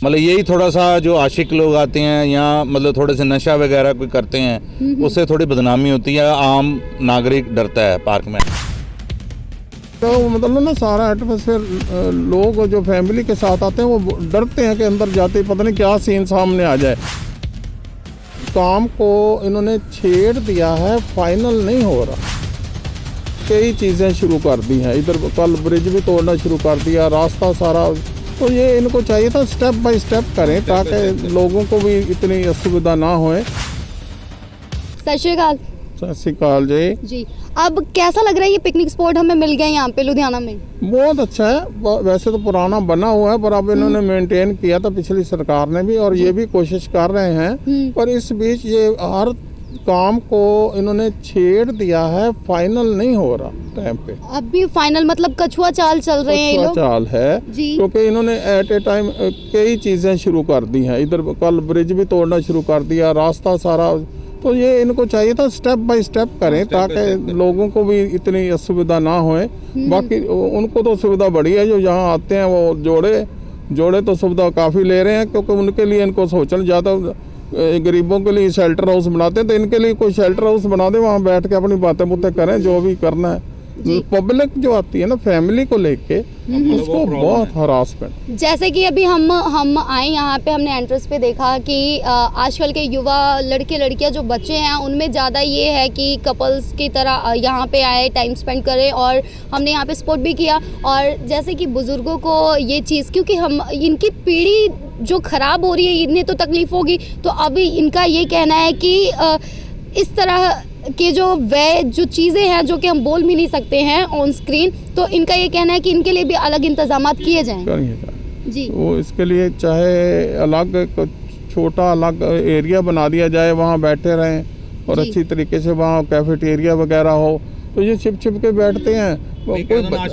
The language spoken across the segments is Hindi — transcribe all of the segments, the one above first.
मतलब यही थोड़ा सा जो आशिक लोग आते हैं या मतलब थोड़े से नशा वगैरह कोई करते हैं, उससे थोड़ी बदनामी होती है, आम नागरिक डरता है पार्क में। तो मतलब ना सारा एटमोसफेयर, लोग जो फैमिली के साथ आते हैं वो डरते हैं कि अंदर जाते ही पता नहीं क्या सीन सामने आ जाए। काम को इन्होंने छेड़ दिया है, फाइनल नहीं हो रहा। कई चीज़ें शुरू कर दी हैं, इधर कल ब्रिज भी तोड़ना शुरू कर दिया, रास्ता सारा। तो ये इनको चाहिए था स्टेप बाय स्टेप करें ताकि लोगों को भी इतनी असुविधा ना होए। सत श्री अकाल। सत श्री अकाल जी। अब कैसा लग रहा है ये पिकनिक स्पॉट हमें मिल गया यहाँ पे लुधियाना में? बहुत अच्छा है। वैसे तो पुराना बना हुआ है पर अब इन्होंने मेंटेन किया था पिछली सरकार ने भी, और ये भी कोशिश कर रहे हैं। पर इस बीच ये हर काम को इन्होंने छेड़ दिया है, फाइनल नहीं हो रहा टाइम पे। अब भी फाइनल मतलब कछुआ चाल चल रहे हैं ये लोग। चाल है क्योंकि इन्होंने एट ए टाइम कई चीज़ें शुरू कर दी हैं, इधर कल ब्रिज भी तोड़ना शुरू कर दिया, रास्ता सारा। तो ये इनको चाहिए था स्टेप बाय स्टेप करें ताकि लोगों को भी इतनी असुविधा ना होए। बाकी उनको तो सुविधा बड़ी है, जो यहाँ आते हैं वो जोड़े तो सुविधा काफ़ी ले रहे हैं, क्योंकि उनके लिए इनको सोचना ज़्यादा। गरीबों के लिए शेल्टर हाउस बनाते हैं तो इनके लिए कोई शेल्टर हाउस बना दे, वहाँ बैठ के अपनी बातें करें, जो भी करना है। पब्लिक जो आती है ना फैमिली को लेके, उसको बहुत हरासमेंट। जैसे कि अभी हम आए यहाँ पे, हमने एंट्रेंस पे देखा कि आजकल के युवा लड़के लड़कियाँ जो बच्चे हैं उनमें ज़्यादा ये है कि कपल्स की तरह यहाँ पे आए, टाइम स्पेंड करें, और हमने यहाँ पे स्पॉट भी किया। और जैसे कि बुज़ुर्गों को ये चीज़, क्योंकि हम इनकी पीढ़ी जो ख़राब हो रही है, इन्हें तो तकलीफ़ होगी, तो अभी इनका ये कहना है कि इस तरह कि जो चीज़ें हैं जो कि हम बोल भी नहीं सकते हैं ऑन स्क्रीन, तो इनका ये कहना है कि इनके लिए भी अलग इंतजामात किए जाएं। जी, वो इसके लिए चाहे अलग छोटा अलग एरिया बना दिया जाए, वहाँ बैठे रहें, और अच्छी तरीके से वहाँ कैफेटेरिया वगैरह हो। तो ये छिप के बैठते हैं। कोई थोड़ा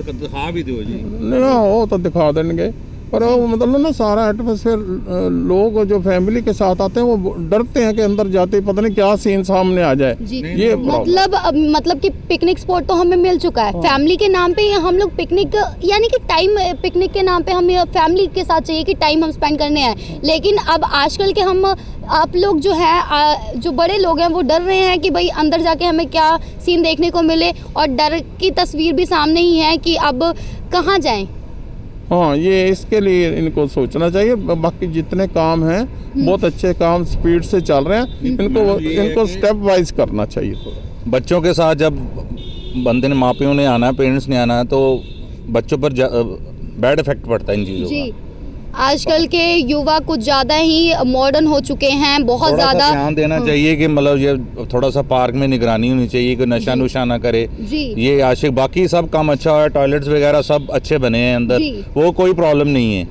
दिखा भी दो जी, नहीं हो तो दिखा देंगे। पर वो मतलब ना सारा एटमोसफेयर, लोग जो फैमिली के साथ आते हैं वो डरते हैं कि अंदर जाते ही पता नहीं क्या सीन सामने आ जाए। ये मतलब कि पिकनिक स्पॉट तो हमें मिल चुका है। फैमिली के नाम पे हम लोग पिकनिक, यानी कि टाइम, पिकनिक के नाम पे हम फैमिली के साथ चाहिए कि टाइम हम स्पेंड करने आए। लेकिन अब आजकल के आप लोग जो है, जो बड़े लोग हैं, वो डर रहे हैं कि भाई अंदर जाके हमें क्या सीन देखने को मिले, और डर की तस्वीर भी सामने ही है कि अब कहाँ जाएं। हाँ, ये इसके लिए इनको सोचना चाहिए। बाकी जितने काम हैं बहुत अच्छे काम स्पीड से चल रहे हैं, इनको स्टेप वाइज करना चाहिए। बच्चों के साथ जब बंदे ने, मापियों ने आना है, पेरेंट्स ने आना है, तो बच्चों पर बैड इफेक्ट पड़ता है इन चीज़ों का। आजकल के युवा कुछ ज़्यादा ही मॉडर्न हो चुके हैं, बहुत ज़्यादा ध्यान देना चाहिए कि मतलब ये थोड़ा सा पार्क में निगरानी होनी चाहिए कि नशा नुशा ना करे। ये आशिक, बाकी सब काम अच्छा है, टॉयलेट्स वगैरह सब अच्छे बने हैं अंदर, वो कोई प्रॉब्लम नहीं है।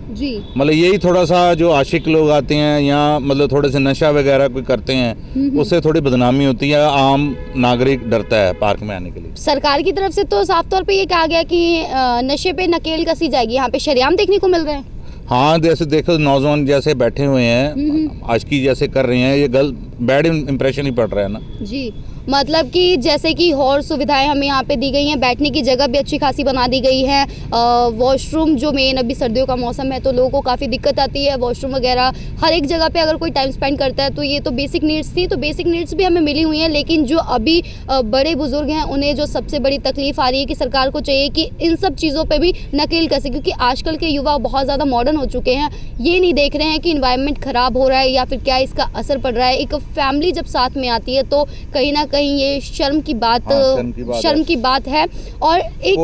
मतलब यही थोड़ा सा जो आशिक लोग आते हैं या मतलब थोड़े से नशा वगैरह कोई करते हैं, उससे थोड़ी बदनामी होती है, आम नागरिक डरता है पार्क में आने के लिए। सरकार की तरफ से तो साफ तौर पे ये कहा गया कि नशे पे नकेल कसी जाएगी। यहाँ पे शरेआम देखने को मिल रहे हैं। हाँ, जैसे देखो नौजवान जैसे बैठे हुए हैं, आशिकी जैसे कर रहे हैं, ये बैड इम्प्रेशन ही पड़ रहा है ना जी। मतलब कि जैसे कि और सुविधाएं हमें यहाँ पे दी गई हैं, बैठने की जगह भी अच्छी खासी बना दी गई है, वॉशरूम जो मेन, अभी सर्दियों का मौसम है तो लोगों को काफ़ी दिक्कत आती है, वॉशरूम वगैरह हर एक जगह पे अगर कोई टाइम स्पेंड करता है तो ये तो बेसिक नीड्स थी, तो बेसिक नीड्स भी हमें मिली हुई हैं। लेकिन जो अभी बड़े बुजुर्ग हैं उन्हें जो सबसे बड़ी तकलीफ आ रही है कि सरकार को चाहिए कि इन सब चीज़ों पर भी नकेल कसे, क्योंकि आजकल के युवा बहुत ज़्यादा मॉडर्न हो चुके हैं। ये नहीं देख रहे हैं कि इन्वायरमेंट ख़राब हो रहा है या फिर क्या इसका असर पड़ रहा है। एक फैमिली जब साथ में आती है तो कहीं ना कहीं ये शर्म की बात है। और एक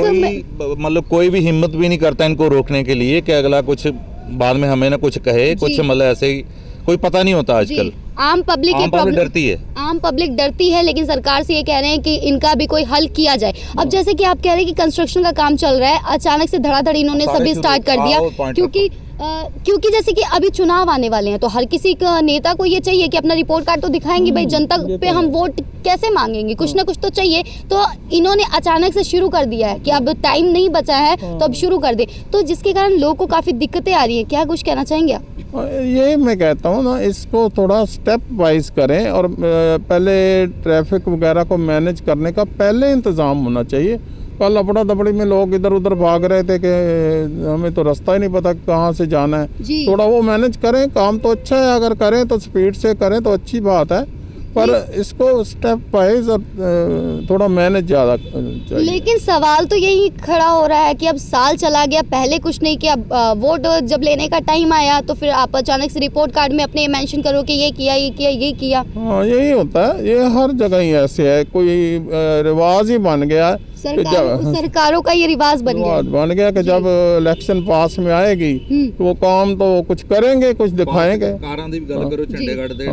मतलब कोई भी हिम्मत भी नहीं करता इनको रोकने के लिए कि अगला कुछ बाद में हमें ना कुछ कहे, कुछ मतलब ऐसे ही कोई पता नहीं होता आजकल। आम पब्लिक डरती है, आम पब्लिक डरती है, लेकिन सरकार से ये कह रहे हैं कि इनका भी कोई हल किया जाए। अब जैसे कि आप कह रहे हैं कि कंस्ट्रक्शन का काम चल रहा है, अचानक से धड़ाधड़ इन्होंने सभी स्टार्ट कर दिया, क्योंकि जैसे कि अभी चुनाव आने वाले हैं तो हर किसी का नेता को ये चाहिए कि अपना रिपोर्ट कार्ड तो दिखाएंगे, भाई जनता पे हम वोट कैसे मांगेंगे, कुछ ना कुछ तो चाहिए। तो इन्होंने अचानक से शुरू कर दिया है कि अब टाइम नहीं बचा है तो अब शुरू कर दे, तो जिसके कारण लोगों को काफ़ी दिक्कतें आ रही हैं। क्या कुछ कहना चाहेंगे आप? ये मैं कहता हूँ ना, इसको थोड़ा स्टेप वाइज करें, और पहले ट्रैफिक वगैरह को मैनेज करने का पहले इंतज़ाम होना चाहिए। कल अपना दपड़ी में लोग इधर उधर भाग रहे थे कि हमें तो रास्ता ही नहीं पता कहाँ से जाना है। जी। थोड़ा वो मैनेज करें, काम तो अच्छा है, अगर करें तो स्पीड से करें तो अच्छी बात है, पर इसको स्टेप वाइज और थोड़ा मैनेज ज़्यादा चाहिए। लेकिन सवाल तो यही खड़ा हो रहा है कि अब साल चला गया, पहले कुछ नहीं किया, वोट जब लेने का टाइम आया तो फिर आप अचानक से रिपोर्ट कार्ड में अपने मेंशन करो कि ये किया ये किया ये किया। हाँ, यही होता है, ये हर जगह ही ऐसे है, कोई रिवाज ही बन गया है। सरकारों का ये रिवाज बन गया कि जब इलेक्शन पास में आएगी तो वो काम तो कुछ करेंगे, कुछ दिखाएंगे। कारां दी भी गल करो, चंडीगढ़ दे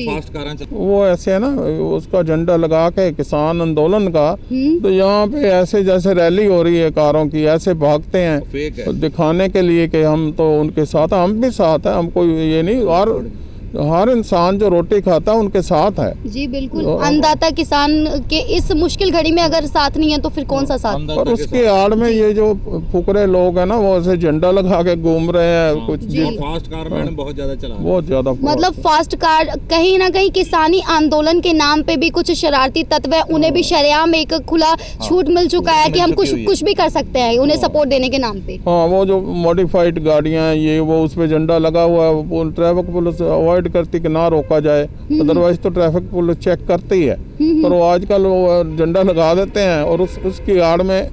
फास्ट कारां वो ऐसे है ना, उसका झंडा लगा के किसान आंदोलन का, तो यहाँ पे ऐसे जैसे रैली हो रही है कारों की, ऐसे भागते हैं दिखाने के लिए कि हम तो उनके साथ हैं, हम भी साथ हैं, हमको ये नहीं, और हर इंसान जो रोटी खाता है उनके साथ है। जी बिल्कुल, अन्नदाता किसान के इस मुश्किल घड़ी में अगर साथ नहीं है तो फिर कौन सा साथ। और उसके आड़ में ये जो फुकरे लोग हैं ना, वो ऐसे झंडा लगा के घूम रहे हैं कुछ। फास्ट कार मैडम बहुत ज्यादा चला, बहुत ज्यादा, मतलब फास्ट कार कहीं ना कहीं किसानी आंदोलन के नाम पे भी कुछ शरारती तत्व है, उन्हें भी शरेआम एक खुला छूट मिल चुका है कि हम कुछ भी कर सकते हैं उन्हें सपोर्ट देने के नाम पे। हाँ, वो जो मॉडिफाइड गाड़ियां हैं ये वो, उस पे झंडा लगा हुआ है, वो ट्रैफिक पुलिस अवॉइड करती कि ना रोका जाए, अदरवाइज तो ट्रैफिक पुलिस चेक करती है, पर वो आजकल वो झंडा लगा देते हैं। और उसकी आड़ में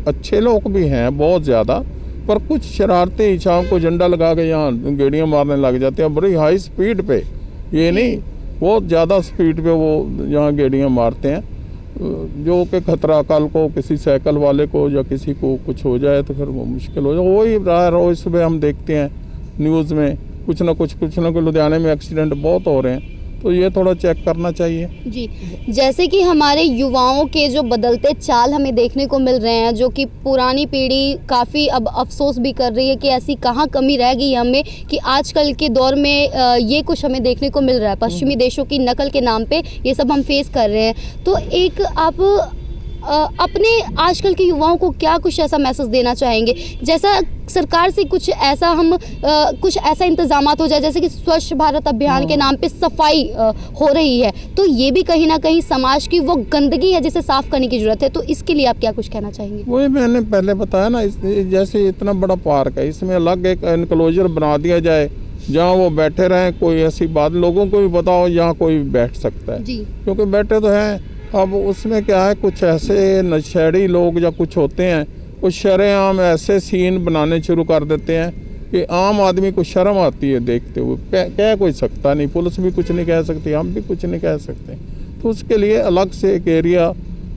अच्छे लोग भी हैं बहुत ज़्यादा, पर कुछ शरारती शाम को झंडा लगा के यहाँ गेड़ियाँ मारने लग जाते हैं बड़ी हाई स्पीड पे, ये नहीं बहुत ज़्यादा स्पीड पे वो यहाँ गेड़ियाँ मारते हैं, जो कि खतरा कल को किसी साइकिल वाले को या किसी को कुछ हो जाए तो फिर वो मुश्किल हो जाए। वही रोज़ सुबह हम देखते हैं न्यूज़ में कुछ ना कुछ लुधियाने में एक्सीडेंट बहुत हो रहे हैं, तो ये थोड़ा चेक करना चाहिए। जी, जैसे कि हमारे युवाओं के जो बदलते चाल हमें देखने को मिल रहे हैं, जो कि पुरानी पीढ़ी काफ़ी अब अफसोस भी कर रही है कि ऐसी कहाँ कमी रह गई हमें कि आजकल के दौर में ये कुछ हमें देखने को मिल रहा है, पश्चिमी देशों की नकल के नाम पे ये सब हम फेस कर रहे हैं। तो एक आप अपने आजकल के युवाओं को क्या कुछ ऐसा मैसेज देना चाहेंगे, जैसा सरकार से कुछ ऐसा कुछ ऐसा इंतजामात हो जाए, जैसे कि स्वच्छ भारत अभियान के नाम पे सफाई हो रही है, तो ये भी कहीं ना कहीं समाज की वो गंदगी है जिसे साफ करने की जरूरत है, तो इसके लिए आप क्या कुछ कहना चाहेंगे? वही मैंने पहले बताया ना, जैसे इतना बड़ा पार्क है, इसमें अलग एक एनक्लोजर बना दिया जाए जहाँ वो बैठे रहें, कोई ऐसी बात लोगों को भी पता हो यहाँ कोई बैठ सकता है, क्योंकि बैठे तो हैं। अब उसमें क्या है, कुछ ऐसे नशेड़ी लोग या कुछ होते हैं, कुछ शरेआम ऐसे सीन बनाने शुरू कर देते हैं कि आम आदमी को शर्म आती है देखते हुए, कह कोई सकता नहीं, पुलिस भी कुछ नहीं कह सकती, हम भी कुछ नहीं कह सकते, तो उसके लिए अलग से एक एरिया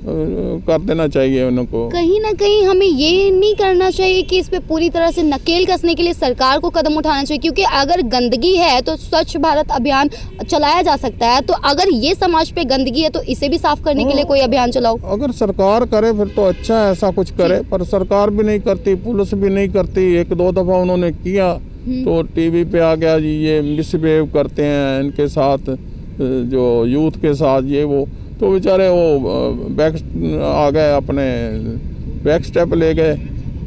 कर देना चाहिए उनको। कहीं ना कहीं हमें ये नहीं करना चाहिए कि इस पे पूरी तरह से नकेल कसने के लिए सरकार को कदम उठाना चाहिए, क्योंकि अगर गंदगी है तो स्वच्छ भारत अभियान चलाया जा सकता है, तो अगर ये समाज पे गंदगी है तो इसे भी साफ करने के लिए कोई अभियान चलाओ। अगर सरकार करे फिर तो अच्छा है, ऐसा कुछ करे, पर सरकार भी नहीं करती, पुलिस भी नहीं करती। एक दो दफ़ा उन्होंने किया तो टीवी पे आ गया जी ये मिसबिहेव करते हैं इनके साथ, जो यूथ के साथ ये वो, तो बेचारे वो बैक आ गए, अपने बैक स्टेप ले गए,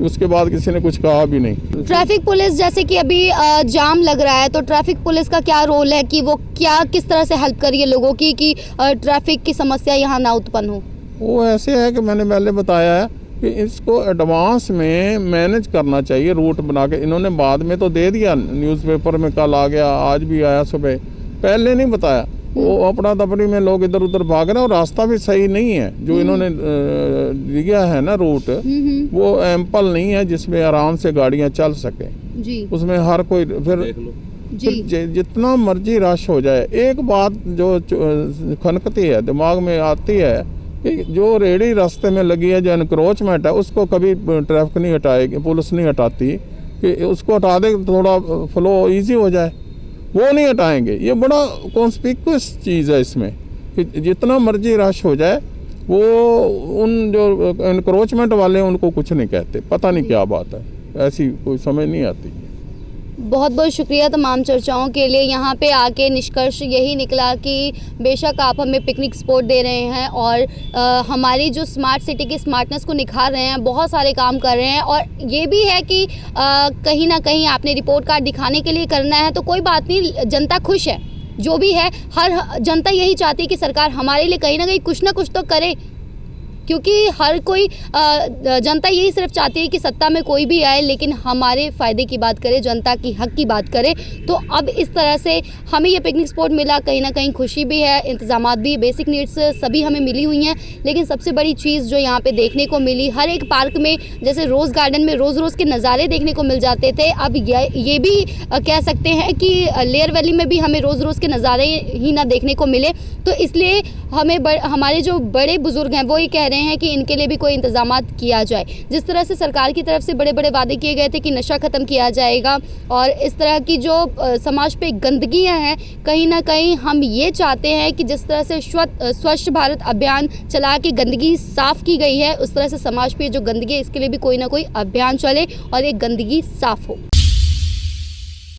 उसके बाद किसी ने कुछ कहा भी नहीं। ट्रैफिक पुलिस, जैसे कि अभी जाम लग रहा है, तो ट्रैफिक पुलिस का क्या रोल है कि वो किस तरह से हेल्प करिए लोगों की कि ट्रैफिक की समस्या यहाँ ना उत्पन्न हो? वो ऐसे है कि मैंने पहले बताया है कि इसको एडवांस में मैनेज करना चाहिए, रूट बना के। इन्होंने बाद में तो दे दिया, न्यूज़पेपर में कल आ गया, आज भी आया सुबह, पहले नहीं बताया। वो अपना दपड़ी में लोग इधर उधर भाग रहे हैं, और रास्ता भी सही नहीं है जो इन्होंने दिया है ना रूट, वो एम्पल नहीं है जिसमें आराम से गाड़ियां चल सके जी। उसमें हर कोई फिर जितना मर्जी रश हो जाए, एक बात जो खनकती है दिमाग में आती है कि जो रेडी रास्ते में लगी है, जो एनक्रोचमेंट है, उसको कभी ट्रैफिक नहीं हटाएगी, पुलिस नहीं हटाती कि उसको हटा दे, थोड़ा फ्लो ईजी हो जाए, वो नहीं हटाएंगे। ये बड़ा कॉन्स्पिक्यूअस चीज़ है इसमें कि जितना मर्जी रश हो जाए, वो उन जो एनक्रोचमेंट वाले हैं उनको कुछ नहीं कहते, पता नहीं क्या बात है, ऐसी कोई समझ नहीं आती। बहुत बहुत शुक्रिया तमाम चर्चाओं के लिए। यहाँ पे आके निष्कर्ष यही निकला कि बेशक आप हमें पिकनिक स्पॉट दे रहे हैं और हमारी जो स्मार्ट सिटी की स्मार्टनेस को निखार रहे हैं, बहुत सारे काम कर रहे हैं, और ये भी है कि कहीं ना कहीं आपने रिपोर्ट कार्ड दिखाने के लिए करना है तो कोई बात नहीं, जनता खुश है, जो भी है, हर जनता यही चाहती है कि सरकार हमारे लिए कहीं ना कहीं कुछ ना कुछ तो करे। क्योंकि हर कोई जनता यही सिर्फ चाहती है कि सत्ता में कोई भी आए लेकिन हमारे फ़ायदे की बात करे, जनता की हक की बात करे। तो अब इस तरह से हमें ये पिकनिक स्पॉट मिला, कहीं ना कहीं खुशी भी है, इंतजामात भी, बेसिक नीड्स सभी हमें मिली हुई हैं। लेकिन सबसे बड़ी चीज़ जो यहाँ पे देखने को मिली, हर एक पार्क में जैसे रोज़ गार्डन में रोज़ रोज़ के नज़ारे देखने को मिल जाते थे, अब ये भी कह सकते हैं कि लेयर वैली में भी हमें रोज़ रोज़ के नज़ारे ही ना देखने को मिले। तो इसलिए हमें हमारे जो बड़े बुजुर्ग हैं वो ये कह रहे हैं कि इनके लिए भी कोई इंतजामात किया जाए। जिस तरह से सरकार की तरफ से बड़े बड़े वादे किए गए थे कि नशा ख़त्म किया जाएगा और इस तरह की जो समाज पे गंदगियां हैं, कहीं ना कहीं हम ये चाहते हैं कि जिस तरह से स्वच्छ भारत अभियान चला के गंदगी साफ़ की गई है, उस तरह से समाज पे जो गंदगी है इसके लिए भी कोई ना कोई अभियान चले और ये गंदगी साफ़ हो।